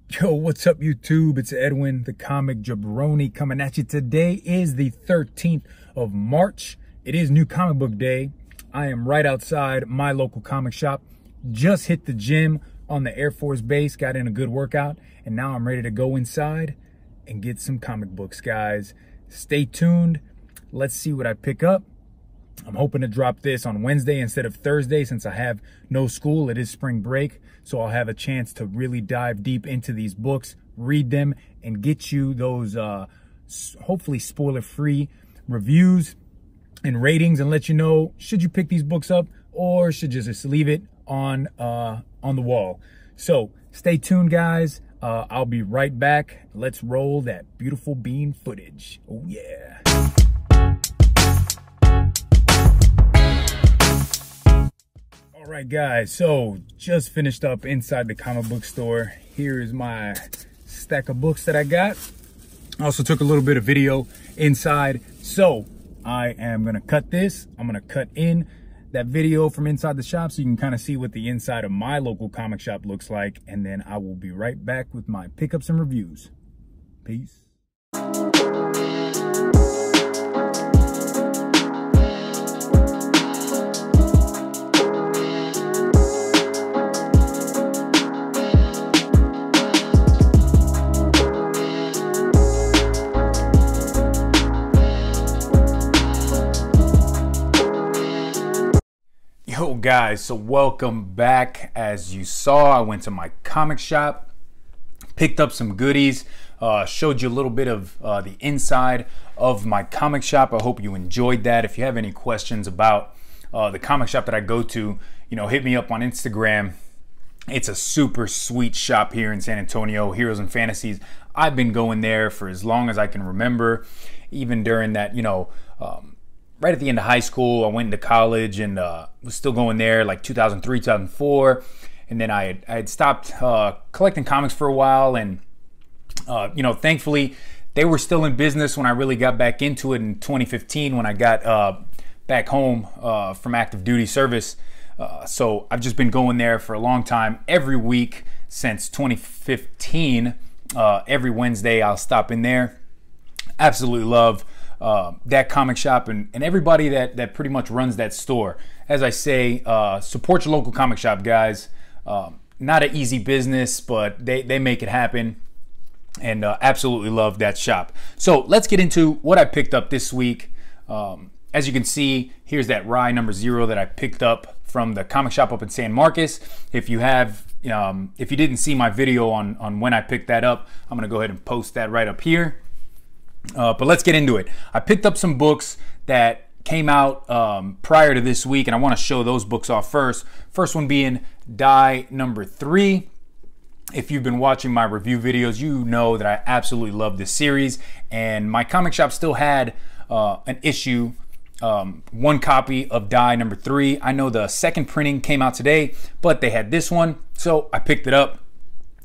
Yo, what's up, YouTube? It's Edwin, the comic jabroni, coming at you. Today is the 13th of March. It is New Comic Book Day. I am right outside my local comic shop. Just hit the gym on the Air Force Base, got in a good workout, and now I'm ready to go inside and get some comic books, guys. Stay tuned. Let's see what I pick up. I'm hoping to drop this on Wednesday instead of Thursday since I have no school. It is spring break, so I'll have a chance to really dive deep into these books, read them, and get you those hopefully spoiler-free reviews and ratings, and let you know, should you pick these books up or should you just leave it on the wall. So stay tuned, guys. I'll be right back. Let's roll that beautiful bean footage. Oh yeah. All right, guys, so just finished up inside the comic book store. Here is my stack of books that I got. I also took a little bit of video inside, so I am gonna cut this. I'm gonna cut in that video from inside the shop so you can kind of see what the inside of my local comic shop looks like, and then I will be right back with my pickups and reviews. Peace. Yo guys, so welcome back. As you saw, I went to my comic shop, picked up some goodies, showed you a little bit of the inside of my comic shop. I hope you enjoyed that. If you have any questions about the comic shop that I go to, hit me up on Instagram. It's a super sweet shop here in San Antonio, Heroes and Fantasies. I've been going there for as long as I can remember, even during that, right at the end of high school. I went into college and was still going there like 2003, 2004. And then I had stopped collecting comics for a while. And, thankfully, they were still in business when I really got back into it in 2015 when I got back home from active duty service. So I've just been going there for a long time. Every week since 2015, every Wednesday I'll stop in there. Absolutely love that comic shop and everybody that pretty much runs that store. As I say, support your local comic shop, guys. Not an easy business, but they make it happen, and absolutely love that shop. So let's get into what I picked up this week. As you can see, here's that Rye #0 that I picked up from the comic shop up in San Marcos. If you didn't see my video on when I picked that up, I'm gonna go ahead and post that right up here. But let's get into it. I picked up some books that came out prior to this week, and I want to show those books off first. First one being Die #3. If you've been watching my review videos, you know that I absolutely love this series, and my comic shop still had an issue, one copy of Die #3. I know the second printing came out today, but they had this one, so I picked it up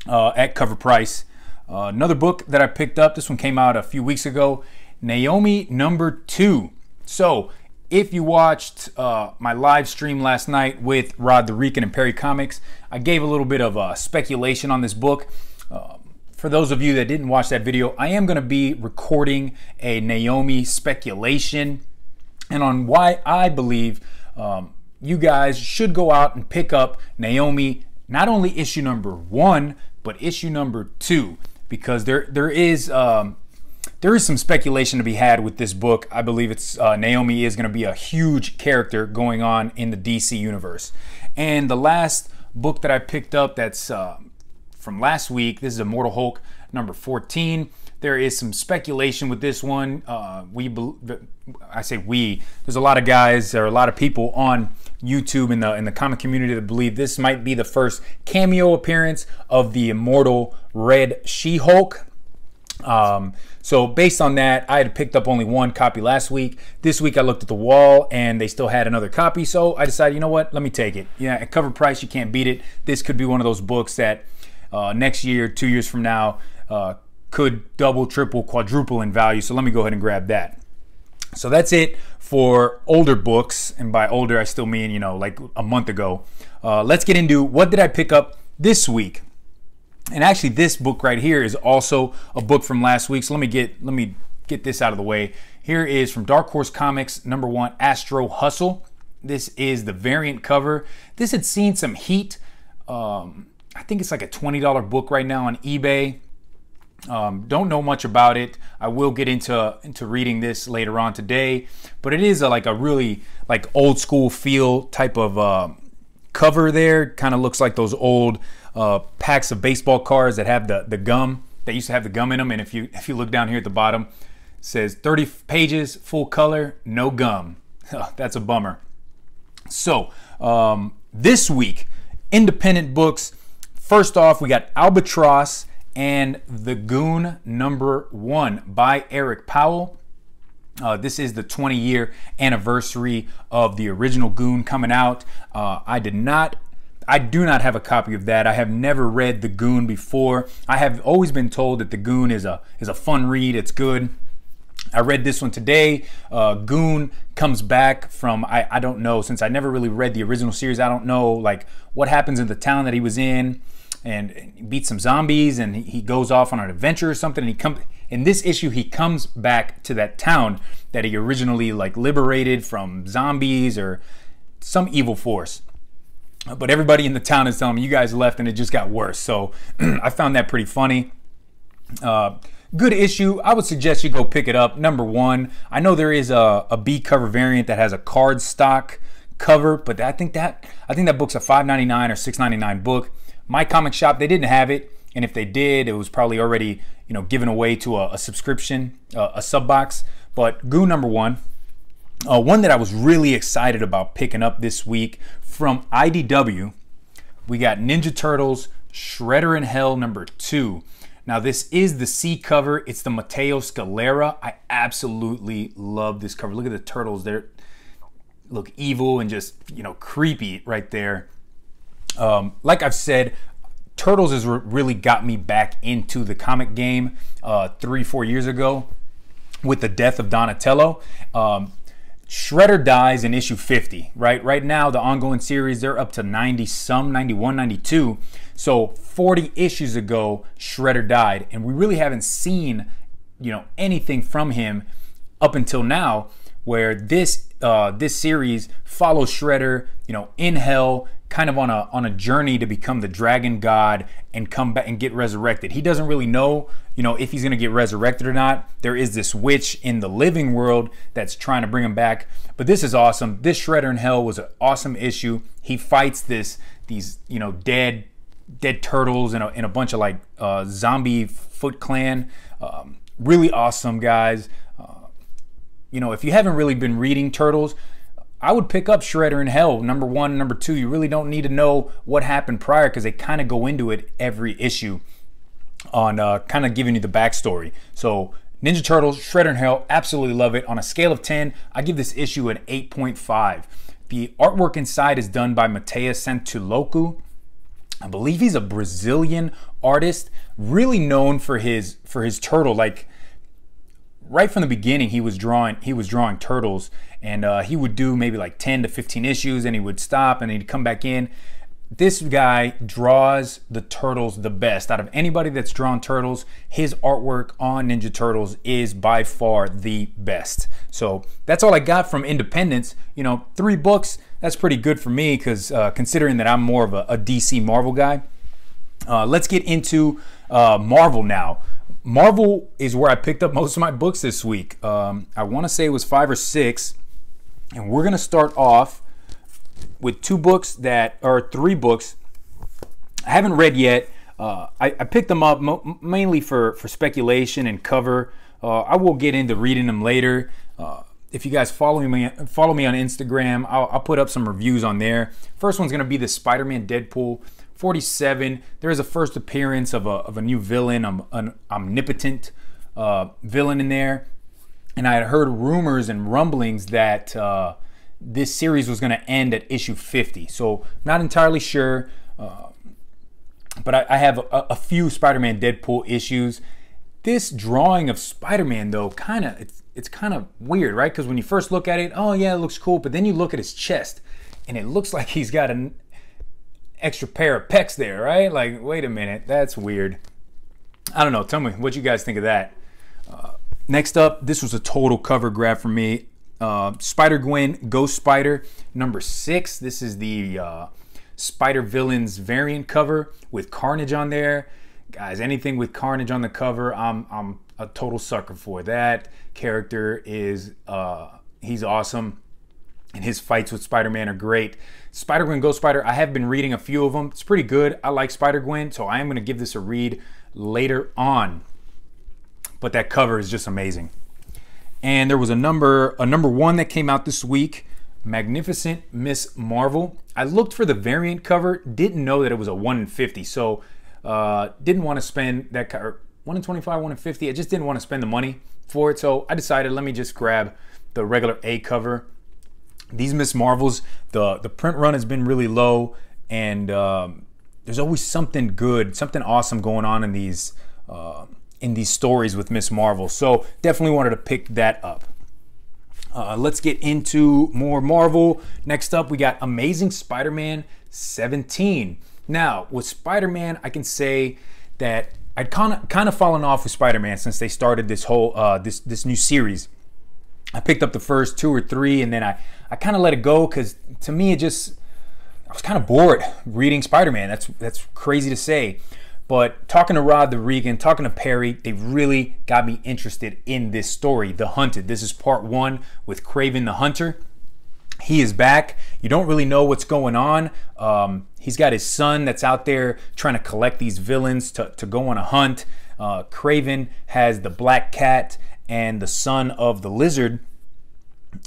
at cover price. Another book that I picked up, this one came out a few weeks ago, Naomi #2. So if you watched my live stream last night with Rod the Rican and Perry Comics, I gave a little bit of speculation on this book. For those of you that didn't watch that video, I am going to be recording a Naomi speculation and on why I believe you guys should go out and pick up Naomi, not only issue #1, but issue #2. Because there is some speculation to be had with this book. I believe it's Naomi is going to be a huge character going on in the DC universe. And the last book that I picked up that's from last week, this is Immortal Hulk #14. There is some speculation with this one. I say we. There's a lot of guys, there are a lot of people on YouTube in the comic community that believe this might be the first cameo appearance of the immortal Red She-Hulk. So based on that, I had picked up only one copy last week. This week I looked at the wall and they still had another copy, so I decided, you know what, let me take it. Yeah, at cover price, you can't beat it. This could be one of those books that next year, 2 years from now, could double, triple, quadruple in value. So let me go ahead and grab that. So that's it for older books, and by older I still mean, like a month ago. Let's get into what did I pick up this week. And actually, this book right here is also a book from last week. So let me get this out of the way. Here is from Dark Horse Comics, #1, Astro Hustle. This is the variant cover. This had seen some heat. I think it's like a $20 book right now on eBay. Don't know much about it. I will get into reading this later on today, but it is like a really like old school feel type of cover there. Kind of looks like those old packs of baseball cards that have the gum. They used to have the gum in them, and if you look down here at the bottom, it says 30 pages, full color, no gum. That's a bummer. So this week, independent books. First off, we got Albatross and The Goon #1 by Eric Powell. This is the 20-year anniversary of the original Goon coming out. I do not have a copy of that. I have never read The Goon before. I have always been told that The Goon is a fun read. It's good. I read this one today. Goon comes back from, I don't know, since I never really read the original series, I don't know like what happens in the town that he was in, and he beats some zombies, and he goes off on an adventure or something, and in this issue he comes back to that town that he originally like liberated from zombies or some evil force. But everybody in the town is telling him, you guys left and it just got worse. So I found that pretty funny. Good issue. I would suggest you go pick it up. #1. I know there is a B cover variant that has a card stock cover, but I think that book's a $5.99 or $6.99 book. My comic shop, they didn't have it, and if they did, it was probably already given away to a subscription, a sub box. But Goon #1, one that I was really excited about picking up this week from IDW, we got Ninja Turtles Shredder in Hell #2. Now this is the C cover. It's the Matteo Scalera. I absolutely love this cover. Look at the turtles. They look evil and just creepy right there. Like I've said, Turtles has really got me back into the comic game 3-4 years ago with the death of Donatello. Shredder dies in issue 50, right? Right now, the ongoing series, they're up to 90-some, 91, 92. So 40 issues ago, Shredder died, and we really haven't seen, anything from him up until now, where this series follows Shredder, in hell, kind of on a journey to become the dragon god and come back and get resurrected. He doesn't really know, if he's gonna get resurrected or not. There is this witch in the living world that's trying to bring him back. But this is awesome. This Shredder in Hell was an awesome issue. He fights these dead turtles in a bunch of like zombie Foot Clan. Really awesome, guys. If you haven't really been reading Turtles, I would pick up Shredder in Hell #1, #2. You really don't need to know what happened prior, because they kind of go into it every issue on kind of giving you the backstory. So Ninja Turtles Shredder in Hell, absolutely love it. On a scale of 10, I give this issue an 8.5. The artwork inside is done by Matheus Santuloku. I believe he's a Brazilian artist, really known for his turtle. Like right from the beginning, he was drawing turtles, and he would do maybe like 10 to 15 issues, and he would stop and he'd come back in. This guy draws the turtles the best out of anybody that's drawn turtles. His artwork on Ninja Turtles is by far the best. So that's all I got from Independence. 3 books, that's pretty good for me, because considering that I'm more of a DC Marvel guy. Let's get into Marvel now. Marvel is where I picked up most of my books this week. I want to say it was 5 or 6, and we're gonna start off with 3 books I haven't read yet. I picked them up mainly for speculation and cover. I will get into reading them later. If you guys follow me on Instagram, I'll put up some reviews on there. First one's gonna be the Spider-Man Deadpool 47. There is a first appearance of a new villain, an omnipotent villain in there, and I had heard rumors and rumblings that this series was going to end at issue 50. So not entirely sure, but I have a few Spider-Man Deadpool issues. This drawing of Spider-Man though, it's kind of weird, right? Because when you first look at it, oh yeah, it looks cool, but then you look at his chest and it looks like he's got an extra pair of pecs there, right? Like, wait a minute, that's weird. I don't know. Tell me what you guys think of that. Next up, this was a total cover grab for me. Spider-Gwen Ghost Spider #6. This is the Spider Villains variant cover with Carnage on there. Guys, anything with Carnage on the cover, I'm a total sucker for. That character is he's awesome, and his fights with Spider-Man are great. Spider-Gwen Ghost Spider, I have been reading a few of them. It's pretty good. I like Spider-Gwen, so I am going to give this a read later on. But that cover is just amazing. And there was a number 1 that came out this week, Magnificent Miss Marvel. I looked for the variant cover, didn't know that it was a 1 in 50, so didn't want to spend that cover. 1 in 25, 1 in 50. I just didn't want to spend the money for it, so I decided let me just grab the regular A cover. These Miss Marvels, the print run has been really low, and there's always something good, something awesome going on in these stories with Miss Marvel. So definitely wanted to pick that up. Let's get into more Marvel. Next up, we got Amazing Spider-Man 17. Now, with Spider-Man, I can say that I'd kind of fallen off with Spider-Man since they started this whole this new series. I picked up the first 2 or 3, and then I kind of let it go because to me I was kind of bored reading Spider-Man. That's crazy to say. But talking to Rod the Regan, talking to Perry, they really got me interested in this story, The Hunted. This is part 1 with Kraven the Hunter. He is back. You don't really know what's going on. He's got his son that's out there trying to collect these villains to go on a hunt. Kraven has the Black Cat and the son of the Lizard.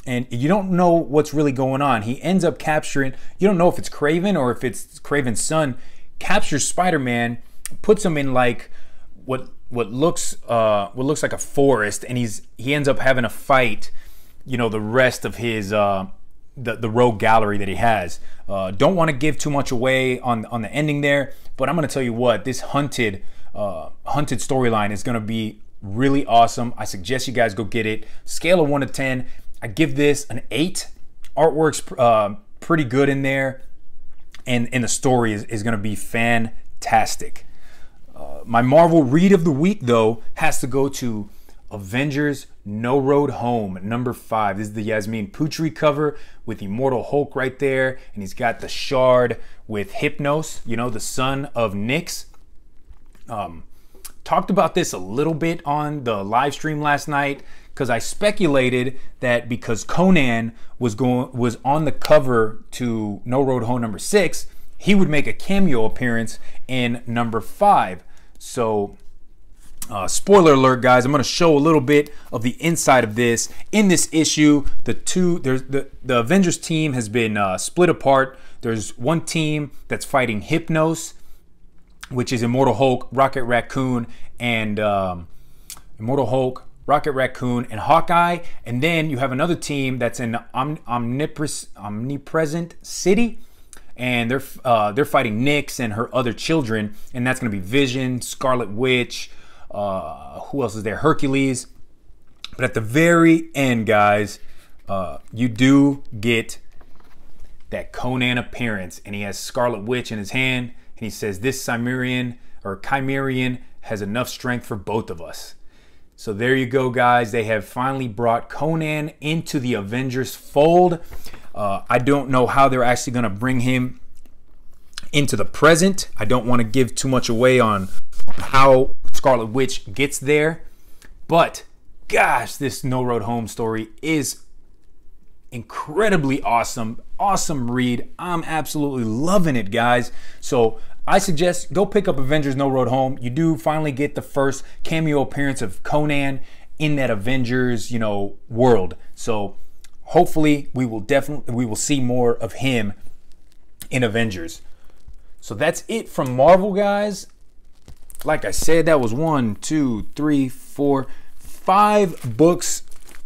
And you don't know what's really going on. He ends up capturing, you don't know if it's Kraven or if it's Kraven's son, captures Spider-Man, puts him in like what looks like a forest, and he ends up having a fight, you know, the rest of his the rogue gallery that he has. Don't want to give too much away on the ending there, but I'm going to tell you what, this hunted storyline is going to be really awesome. I suggest you guys go get it. Scale of 1 to 10, I give this an 8. Artwork's pretty good in there, and the story is going to be fantastic. My Marvel read of the week, though, has to go to Avengers No Road Home, #5. This is the Yasmin Putri cover with Immortal Hulk right there, and he's got the Shard with Hypnos, you know, the son of Nyx. Talked about this a little bit on the live stream last night because I speculated that because Conan was on the cover to No Road Home #6, he would make a cameo appearance in #5. So spoiler alert, guys, I'm going to show a little bit of the inside of this. In this issue, the Avengers team has been split apart. There's one team that's fighting Hypnos, which is Immortal Hulk, Rocket Raccoon, and Hawkeye. And then you have another team that's in Omnipresent City, and they're fighting Nyx and her other children, and that's going to be Vision, Scarlet Witch, who else is there? Hercules. But at the very end, guys, you do get that Conan appearance, and he has Scarlet Witch in his hand, and he says, "This Chimerian has enough strength for both of us." So there you go, guys. They have finally brought Conan into the Avengers fold. I don't know how they're actually going to bring him into the present. I don't want to give too much away on how Scarlet Witch gets there. But, gosh, this No Road Home story is incredibly awesome. Awesome read. I'm absolutely loving it, guys. So I suggest go pick up Avengers No Road Home. You do finally get the first cameo appearance of Conan in that Avengers, you know, world. So hopefully we will see more of him in Avengers. So that's it from Marvel, guys. Like I said, that was 1, 2, 3, 4, 5 books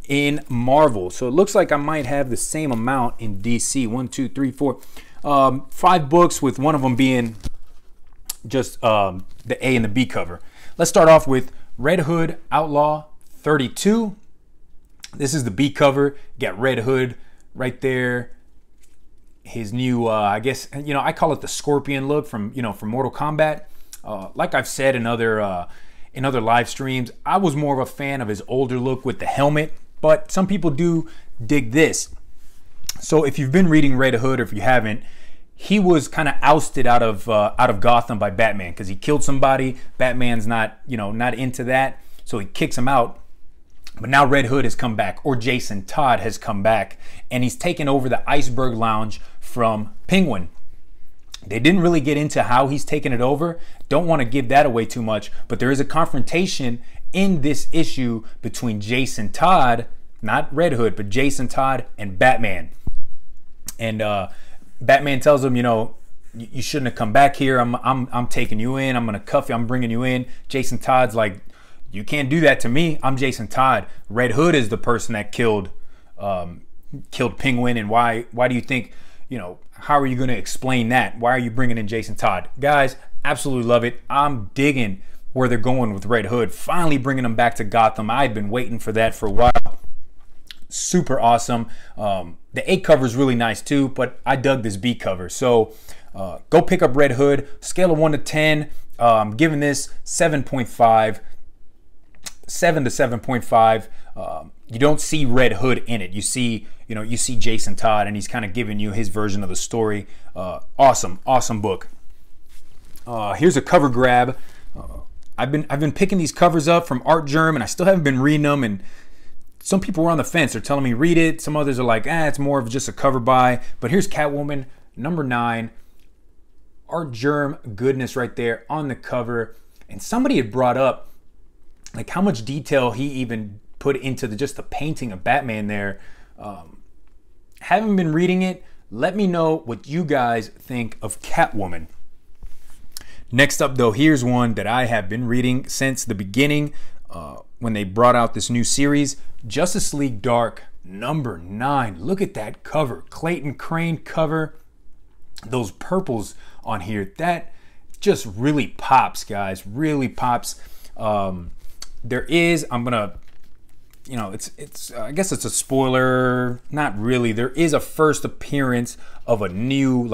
in Marvel. So it looks like I might have the same amount in DC. 1, 2, 3, 4. 5 books, with one of them being just the A and the B cover. Let's start off with Red Hood Outlaw 32. This is the B cover. You got Red Hood right there his new, I guess, I call it the Scorpion look from Mortal Kombat. Like I've said in other live streams, I was more of a fan of his older look with the helmet, but some people do dig this. So if you've been reading Red Hood, or if you haven't, he was kind of ousted out of Gotham by Batman because he killed somebody. Batman's not into that, so he kicks him out. But now Red Hood has come back, or Jason Todd has come back, and he's taken over the Iceberg Lounge from Penguin. They didn't really get into how he's taken it over. Don't want to give that away too much, but there is a confrontation in this issue between Jason Todd, not Red Hood, but Jason Todd and Batman. And Batman tells him, you shouldn't have come back here. I'm taking you in. I'm gonna cuff you. I'm bringing you in. Jason Todd's like, you can't do that to me. I'm Jason Todd. Red Hood is the person that killed Penguin. And why do you think, how are you going to explain that? Why are you bringing in Jason Todd? Guys, absolutely love it. I'm digging where they're going with Red Hood. Finally bringing him back to Gotham. I've been waiting for that for a while. Super awesome. The A cover is really nice too, but I dug this B cover. So go pick up Red Hood. Scale of 1 to 10. I'm giving this 7.5. 7 to 7.5. You don't see Red Hood in it. You see Jason Todd, and he's kind of giving you his version of the story. Awesome book. Here's a cover grab. I've been picking these covers up from Art Germ, and I still haven't been reading them. And some people were on the fence. They're telling me read it. Some others are like, it's more of just a cover buy. But here's Catwoman number 9. Art Germ goodness right there on the cover. And somebody had brought up like how much detail he even put into just the painting of Batman there. Haven't been reading it. Let me know what you guys think of Catwoman. Next up though, here's one that I have been reading since the beginning when they brought out this new series, Justice League Dark number 9. Look at that cover. Clayton Crane cover. Those purples on here, that just really pops, guys. Really pops. There is, I guess it's a spoiler, not really. There is a first appearance of a new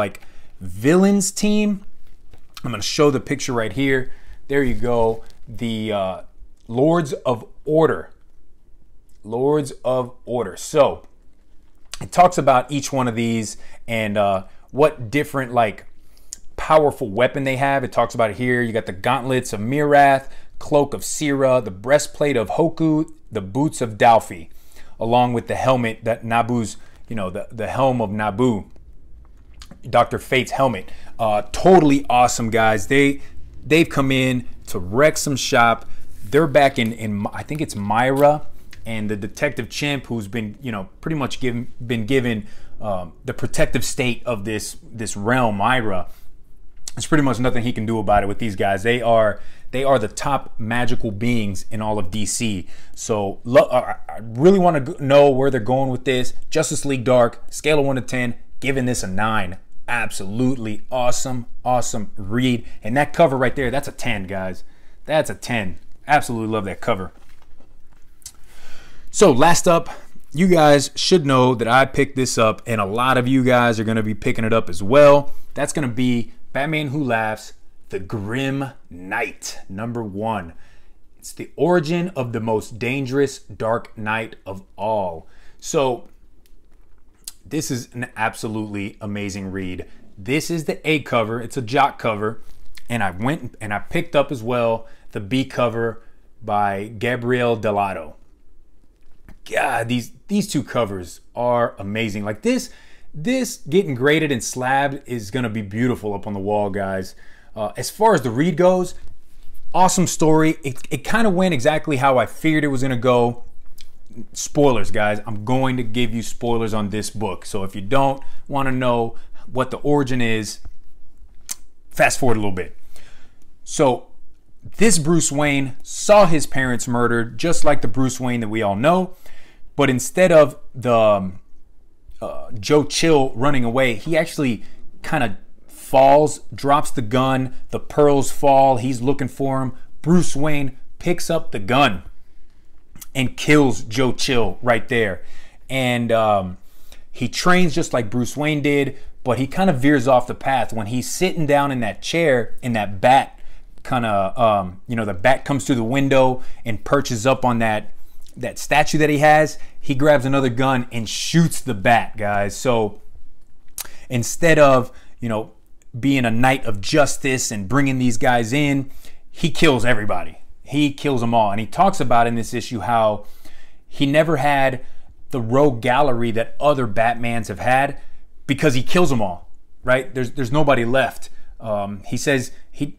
villains team. I'm gonna show the picture right here. There you go. The Lords of Order. Lords of Order. So it talks about each one of these and what different powerful weapon they have. It talks about it here. You got the gauntlets of Mirath, cloak of Sira, the breastplate of Hoku, the boots of Dalfi, along with the helmet that Nabu's, the helm of Nabu, Dr. Fate's helmet. Totally awesome, guys. They've come in to wreck some shop. They're back in I think it's Myra, and the detective Chimp, who's been pretty much been given the protective state of this realm, Myra. There's pretty much nothing he can do about it with these guys. They are the top magical beings in all of DC. So I really want to know where they're going with this. Justice League Dark, scale of 1 to 10, giving this a 9. Absolutely awesome read. And that cover right there, that's a 10, guys. That's a 10. Absolutely love that cover. So last up, you guys should know that I picked this up, and a lot of you guys are going to be picking it up as well. That's going to be Batman Who Laughs, The Grim Knight, number 1. It's the origin of the most dangerous Dark Knight of all. So this is an absolutely amazing read. This is the A cover. It's a jock cover. And I went and I picked up as well the B cover by Gabriel Delato. God, these two covers are amazing. Like this getting graded and slabbed is going to be beautiful up on the wall, guys. As far as the read goes, awesome story. It kind of went exactly how I figured it was going to go. Spoilers, guys. I'm going to give you spoilers on this book. So if you don't want to know what the origin is, fast forward a little bit. So this Bruce Wayne saw his parents murdered, just like the Bruce Wayne that we all know. But instead of the Joe Chill running away, he actually kind of falls, drops the gun, the pearls fall, he's looking for him. Bruce Wayne picks up the gun and kills Joe Chill right there. And he trains just like Bruce Wayne did, but he kind of veers off the path when he's sitting down in that chair, in that bat kind of, the bat comes through the window and perches up on that statue that he has. He grabs another gun and shoots the bat, guys. So instead of, being a knight of justice and bringing these guys in, he kills everybody. He kills them all. And he talks about in this issue how he never had the rogue gallery that other Batmans have had because he kills them all, right? There's nobody left. He says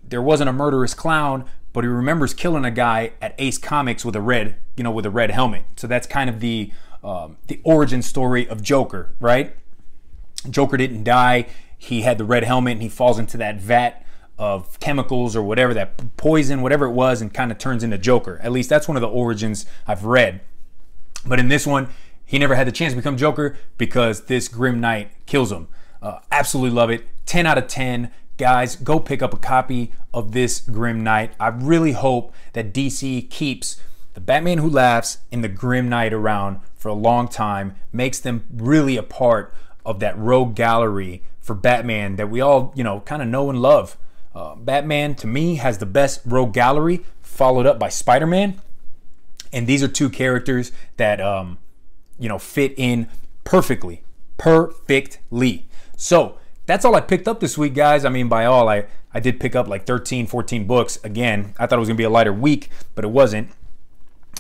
there wasn't a murderous clown, but he remembers killing a guy at Ace Comics with a red helmet. So that's kind of the origin story of Joker, right? Joker didn't die. He had the red helmet and he falls into that vat of chemicals or whatever, that poison, whatever it was, and kind of turns into Joker. At least that's one of the origins I've read. But in this one, he never had the chance to become Joker because this Grim Knight kills him. Absolutely love it. 10 out of 10. Guys, go pick up a copy of this Grim Knight. I really hope that DC keeps the Batman Who Laughs and the Grim Knight around for a long time, makes them really a part of that rogue gallery for Batman that we all, kind of know and love. Batman, to me, has the best rogue gallery, followed up by Spider-Man. And these are two characters that, fit in perfectly. So that's all I picked up this week, guys. I mean, by all, I did pick up like 13, 14 books. Again, I thought it was going to be a lighter week, but it wasn't.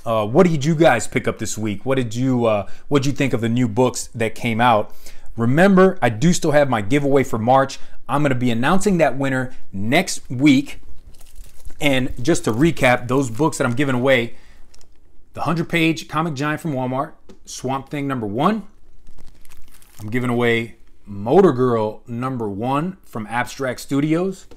What did you guys pick up this week? What'd you think of the new books that came out? Remember, I do still have my giveaway for March. I'm going to be announcing that winner next week. And just to recap, those books that I'm giving away, the 100-page Comic Giant from Walmart, Swamp Thing #1. I'm giving away Motor Girl #1 from Abstract Studios.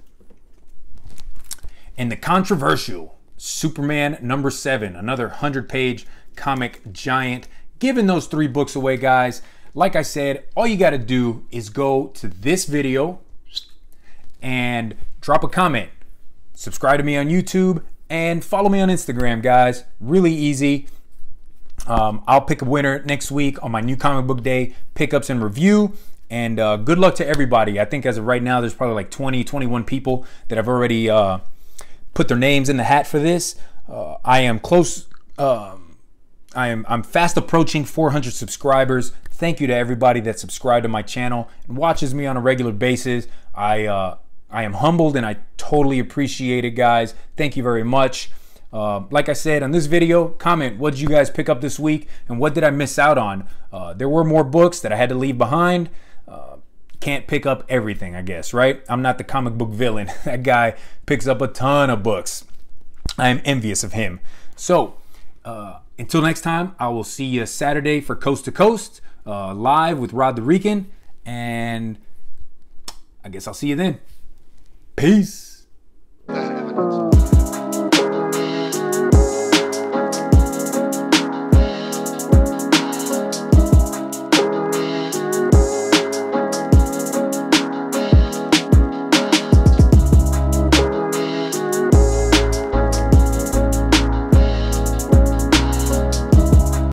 And the controversial Superman #7, another 100-page Comic Giant. Giving those 3 books away, guys. Like I said, all you got to do is go to this video and drop a comment. Subscribe to me on YouTube and follow me on Instagram, guys. Really easy. I'll pick a winner next week on my new comic book day pickups and review. And good luck to everybody. I think as of right now, there's probably like 20, 21 people that have already put their names in the hat for this. I am close. I'm fast approaching 400 subscribers. Thank you to everybody that subscribed to my channel and watches me on a regular basis. I am humbled and I totally appreciate it, guys. Thank you very much. Like I said on this video, comment what did you guys pick up this week and what did I miss out on? There were more books that I had to leave behind. Can't pick up everything, I guess, right? I'm not the comic book villain. That guy picks up a ton of books. I am envious of him. So until next time, I will see you Saturday for Coast to Coast, live with Rod the Rican, and I guess I'll see you then. Peace.